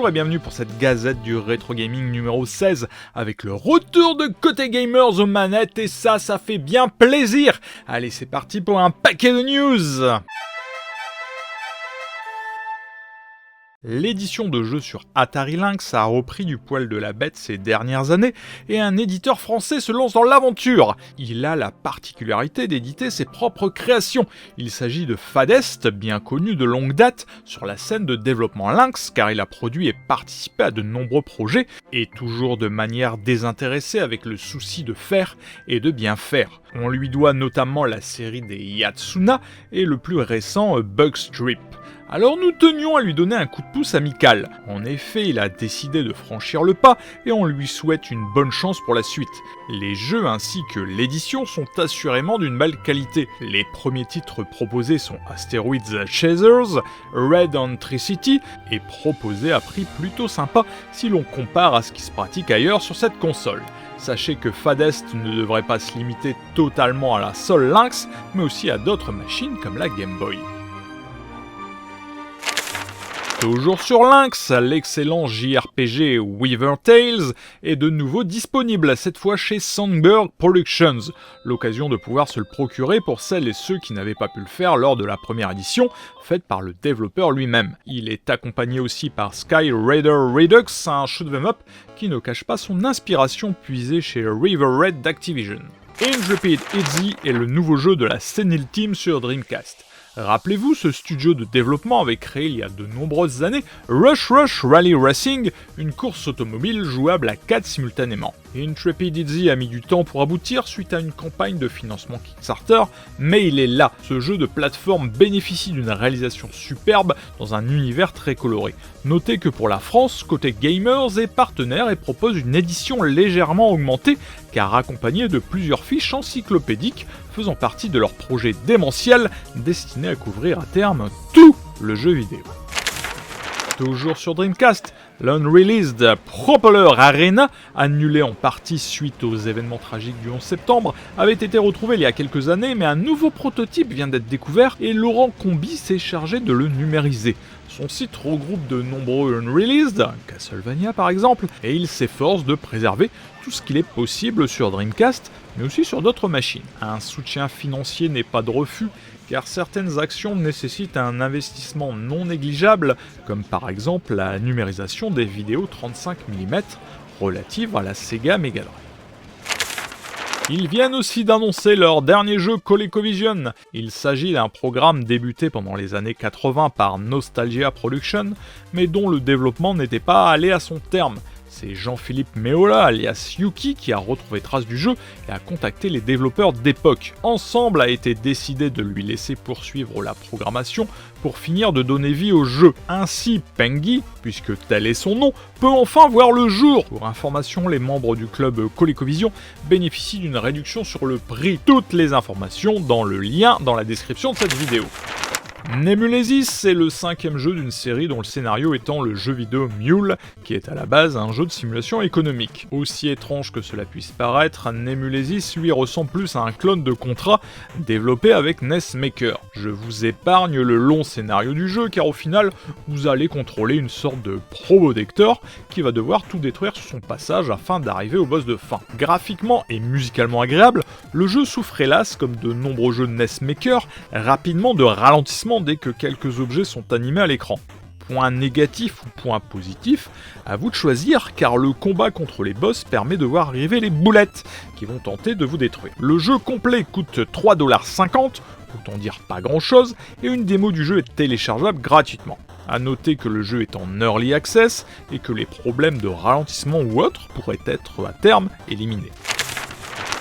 Bonjour et bienvenue pour cette gazette du rétro gaming numéro 16 avec le retour de Côté Gamers aux manettes et ça fait bien plaisir. Allez, c'est parti pour un paquet de news. L'édition de jeux sur Atari Lynx a repris du poil de la bête ces dernières années et un éditeur français se lance dans l'aventure. Il a la particularité d'éditer ses propres créations. Il s'agit de Fadest, bien connu de longue date sur la scène de développement Lynx car il a produit et participé à de nombreux projets et toujours de manière désintéressée avec le souci de faire et de bien faire. On lui doit notamment la série des Yatsuna et le plus récent Bugstrip. Alors nous tenions à lui donner un coup de pouce amical. En effet, il a décidé de franchir le pas et on lui souhaite une bonne chance pour la suite. Les jeux ainsi que l'édition sont assurément d'une belle qualité. Les premiers titres proposés sont Asteroids Chasers, Red Entry City et proposés à prix plutôt sympa si l'on compare à ce qui se pratique ailleurs sur cette console. Sachez que Fadest ne devrait pas se limiter totalement à la seule Lynx, mais aussi à d'autres machines comme la Game Boy. Toujours sur Lynx, l'excellent JRPG Weaver Tales est de nouveau disponible, cette fois chez Sandberg Productions, l'occasion de pouvoir se le procurer pour celles et ceux qui n'avaient pas pu le faire lors de la première édition, faite par le développeur lui-même. Il est accompagné aussi par Sky Raider Redux, un shoot'em up qui ne cache pas son inspiration puisée chez River Red d'Activision. Intrepid Easy est le nouveau jeu de la Senil Team sur Dreamcast. Rappelez-vous, ce studio de développement avait créé il y a de nombreuses années Rush Rally Racing, une course automobile jouable à 4 simultanément. Intrepid Easy a mis du temps pour aboutir suite à une campagne de financement Kickstarter, mais il est là. Ce jeu de plateforme bénéficie d'une réalisation superbe dans un univers très coloré. Notez que pour la France, Côté Gamers est partenaire et propose une édition légèrement augmentée, car accompagnée de plusieurs fiches encyclopédiques faisant partie de leur projet démentiel destiné à couvrir à terme tout le jeu vidéo. Toujours sur Dreamcast, l'Unreleased Propeller Arena, annulé en partie suite aux événements tragiques du 11 septembre, avait été retrouvé il y a quelques années, mais un nouveau prototype vient d'être découvert et Laurent Combi s'est chargé de le numériser. Son site regroupe de nombreux Unreleased, Castlevania par exemple, et il s'efforce de préserver tout ce qu'il est possible sur Dreamcast, mais aussi sur d'autres machines. Un soutien financier n'est pas de refus, car certaines actions nécessitent un investissement non négligeable, comme par exemple la numérisation des vidéos 35 mm relatives à la Sega Mega Drive. Ils viennent aussi d'annoncer leur dernier jeu ColecoVision. Il s'agit d'un programme débuté pendant les années 80 par Nostalgia Productions, mais dont le développement n'était pas allé à son terme. C'est Jean-Philippe Meola, alias Yuki, qui a retrouvé trace du jeu et a contacté les développeurs d'époque. Ensemble a été décidé de lui laisser poursuivre la programmation pour finir de donner vie au jeu. Ainsi, Pengi, puisque tel est son nom, peut enfin voir le jour. Pour information, les membres du club ColecoVision bénéficient d'une réduction sur le prix. Toutes les informations dans le lien dans la description de cette vidéo. Nemulesis, c'est le 5e jeu d'une série dont le scénario étant le jeu vidéo Mule, qui est à la base un jeu de simulation économique. Aussi étrange que cela puisse paraître, Nemulesis lui ressemble plus à un clone de Contra développé avec NES Maker. Je vous épargne le long scénario du jeu car au final, vous allez contrôler une sorte de probodector qui va devoir tout détruire sur son passage afin d'arriver au boss de fin. Graphiquement et musicalement agréable, le jeu souffre hélas, comme de nombreux jeux de NES Maker, rapidement de ralentissement dès que quelques objets sont animés à l'écran. Point négatif ou point positif, à vous de choisir car le combat contre les boss permet de voir arriver les boulettes qui vont tenter de vous détruire. Le jeu complet coûte 3,50$, autant dire pas grand chose, et une démo du jeu est téléchargeable gratuitement. A noter que le jeu est en early access et que les problèmes de ralentissement ou autres pourraient être à terme éliminés.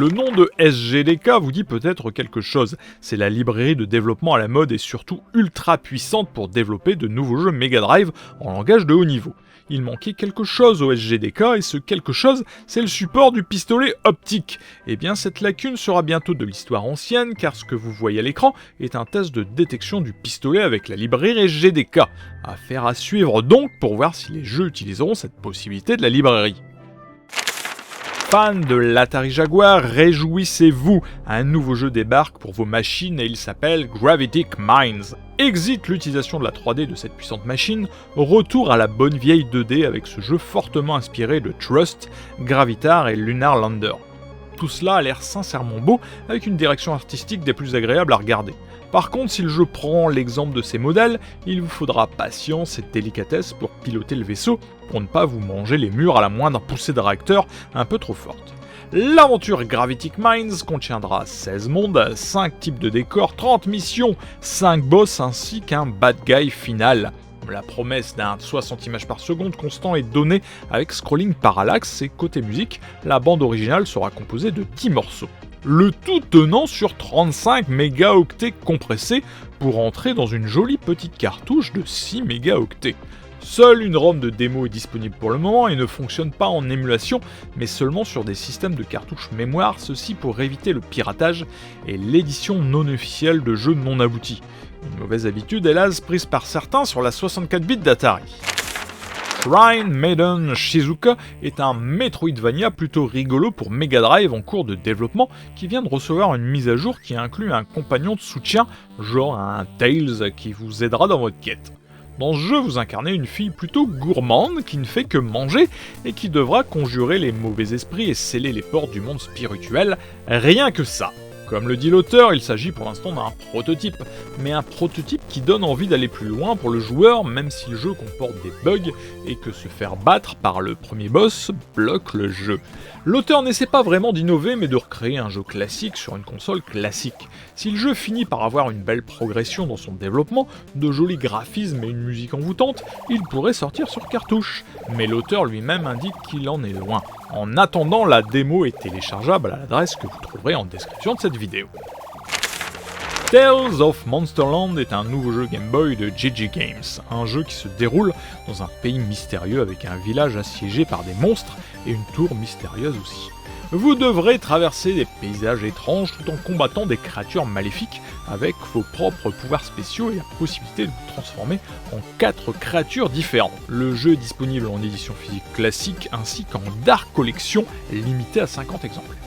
Le nom de SGDK vous dit peut-être quelque chose, c'est la librairie de développement à la mode et surtout ultra puissante pour développer de nouveaux jeux Mega Drive en langage de haut niveau. Il manquait quelque chose au SGDK et ce quelque chose, c'est le support du pistolet optique. Et bien cette lacune sera bientôt de l'histoire ancienne car ce que vous voyez à l'écran est un test de détection du pistolet avec la librairie SGDK. Affaire à suivre donc pour voir si les jeux utiliseront cette possibilité de la librairie. Fans de l'Atari Jaguar, réjouissez-vous! Un nouveau jeu débarque pour vos machines et il s'appelle Gravitic Mines. Exit l'utilisation de la 3D de cette puissante machine, retour à la bonne vieille 2D avec ce jeu fortement inspiré de Trust, Gravitar et Lunar Lander. Tout cela a l'air sincèrement beau, avec une direction artistique des plus agréables à regarder. Par contre, si le jeu prend l'exemple de ces modèles, il vous faudra patience et délicatesse pour piloter le vaisseau, pour ne pas vous manger les murs à la moindre poussée de réacteur un peu trop forte. L'aventure Gravitic Mines contiendra 16 mondes, 5 types de décors, 30 missions, 5 boss ainsi qu'un bad guy final. La promesse d'un 60 images par seconde constant est donnée avec scrolling parallaxe et côté musique, la bande originale sera composée de 10 morceaux. Le tout tenant sur 35 mégaoctets compressés pour entrer dans une jolie petite cartouche de 6 mégaoctets. Seule une ROM de démo est disponible pour le moment et ne fonctionne pas en émulation, mais seulement sur des systèmes de cartouches mémoire, ceci pour éviter le piratage et l'édition non officielle de jeux non aboutis. Une mauvaise habitude hélas prise par certains sur la 64 bits d'Atari. Shrine Maiden Shizuka est un Metroidvania plutôt rigolo pour Mega Drive en cours de développement qui vient de recevoir une mise à jour qui inclut un compagnon de soutien, genre un Tails qui vous aidera dans votre quête. Dans ce jeu, vous incarnez une fille plutôt gourmande qui ne fait que manger et qui devra conjurer les mauvais esprits et sceller les portes du monde spirituel, rien que ça. Comme le dit l'auteur, il s'agit pour l'instant d'un prototype, mais un prototype qui donne envie d'aller plus loin pour le joueur, même si le jeu comporte des bugs et que se faire battre par le premier boss bloque le jeu. L'auteur n'essaie pas vraiment d'innover, mais de recréer un jeu classique sur une console classique. Si le jeu finit par avoir une belle progression dans son développement, de jolis graphismes et une musique envoûtante, il pourrait sortir sur cartouche. Mais l'auteur lui-même indique qu'il en est loin. En attendant, la démo est téléchargeable à l'adresse que vous trouverez en description de cette vidéo. Tales of Monsterland est un nouveau jeu Game Boy de GG Games, un jeu qui se déroule dans un pays mystérieux avec un village assiégé par des monstres et une tour mystérieuse aussi. Vous devrez traverser des paysages étranges tout en combattant des créatures maléfiques avec vos propres pouvoirs spéciaux et la possibilité de vous transformer en 4 créatures différentes. Le jeu est disponible en édition physique classique ainsi qu'en Dark Collection limitée à 50 exemplaires.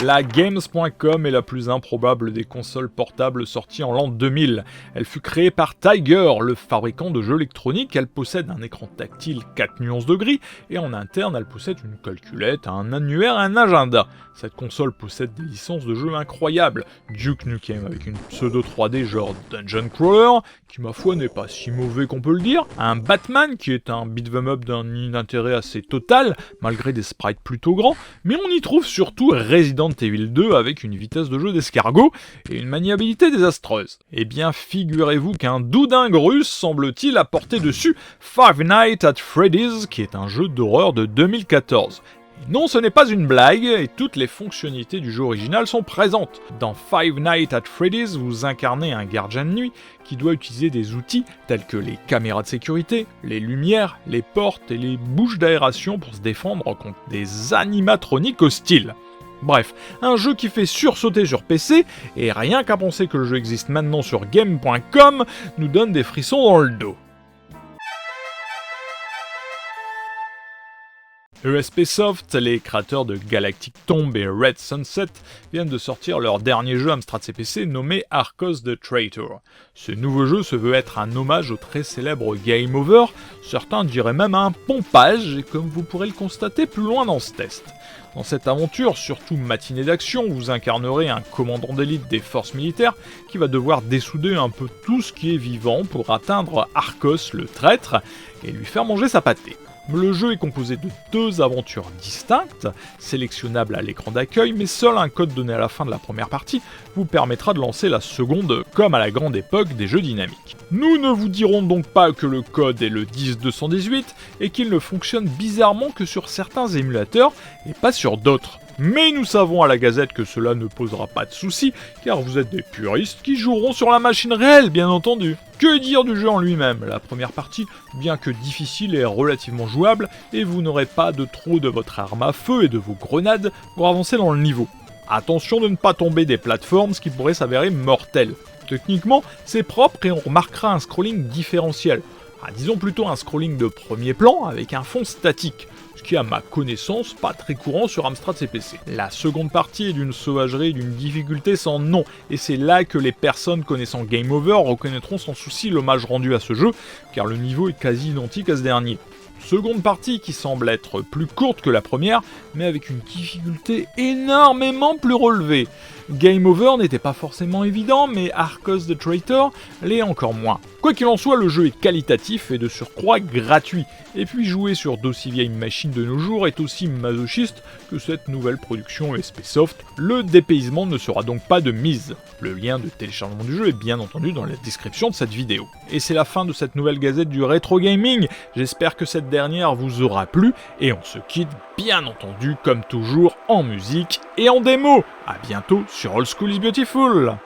La Games.com est la plus improbable des consoles portables sorties en l'an 2000. Elle fut créée par Tiger, le fabricant de jeux électroniques. Elle possède un écran tactile 4 nuances de gris et en interne elle possède une calculette, un annuaire et un agenda. Cette console possède des licences de jeux incroyables. Duke Nukem avec une pseudo 3D genre Dungeon Crawler, qui ma foi n'est pas si mauvais qu'on peut le dire. Un Batman qui est un beat'em up d'un inintérêt assez total, malgré des sprites plutôt grands. Mais on y trouve surtout Resident Evil 2 avec une vitesse de jeu d'escargot et une maniabilité désastreuse. Eh bien, figurez-vous qu'un doudingue russe semble-t-il a porté dessus Five Nights at Freddy's, qui est un jeu d'horreur de 2014. Non, ce n'est pas une blague, et toutes les fonctionnalités du jeu original sont présentes. Dans Five Nights at Freddy's, vous incarnez un gardien de nuit qui doit utiliser des outils tels que les caméras de sécurité, les lumières, les portes et les bouches d'aération pour se défendre contre des animatroniques hostiles. Bref, un jeu qui fait sursauter sur PC, et rien qu'à penser que le jeu existe maintenant sur Game.com, nous donne des frissons dans le dos. ESP Soft, les créateurs de Galactic Tomb et Red Sunset, viennent de sortir leur dernier jeu Amstrad CPC nommé Arcos the Traitor. Ce nouveau jeu se veut être un hommage au très célèbre Game Over, certains diraient même un pompage, et comme vous pourrez le constater plus loin dans ce test. Dans cette aventure, surtout matinée d'action, vous incarnerez un commandant d'élite des forces militaires qui va devoir dessouder un peu tout ce qui est vivant pour atteindre Arcos le traître et lui faire manger sa pâtée. Le jeu est composé de 2 aventures distinctes, sélectionnables à l'écran d'accueil, mais seul un code donné à la fin de la première partie vous permettra de lancer la seconde, comme à la grande époque des jeux dynamiques. Nous ne vous dirons donc pas que le code est le 10218 et qu'il ne fonctionne bizarrement que sur certains émulateurs et pas sur d'autres. Mais nous savons à la Gazette que cela ne posera pas de soucis, car vous êtes des puristes qui joueront sur la machine réelle, bien entendu. Que dire du jeu en lui-même? La première partie, bien que difficile, est relativement jouable, et vous n'aurez pas de trop de votre arme à feu et de vos grenades pour avancer dans le niveau. Attention de ne pas tomber des plateformes, ce qui pourrait s'avérer mortel. Techniquement, c'est propre et on remarquera un scrolling différentiel. Disons plutôt un scrolling de premier plan avec un fond statique, ce qui est à ma connaissance pas très courant sur Amstrad CPC. La seconde partie est d'une sauvagerie et d'une difficulté sans nom, et c'est là que les personnes connaissant Game Over reconnaîtront sans souci l'hommage rendu à ce jeu, car le niveau est quasi identique à ce dernier. Seconde partie qui semble être plus courte que la première, mais avec une difficulté énormément plus relevée. Game Over n'était pas forcément évident, mais Arcos the Traitor l'est encore moins. Quoi qu'il en soit, le jeu est qualitatif et de surcroît gratuit, et puis jouer sur d'aussi vieilles machines de nos jours est aussi masochiste que cette nouvelle production SP Soft. Le dépaysement ne sera donc pas de mise. Le lien de téléchargement du jeu est bien entendu dans la description de cette vidéo. Et c'est la fin de cette nouvelle gazette du rétro gaming. J'espère que cette dernière vous aura plu, et on se quitte bien entendu comme toujours en musique et en démo. A bientôt sur Old School is Beautiful.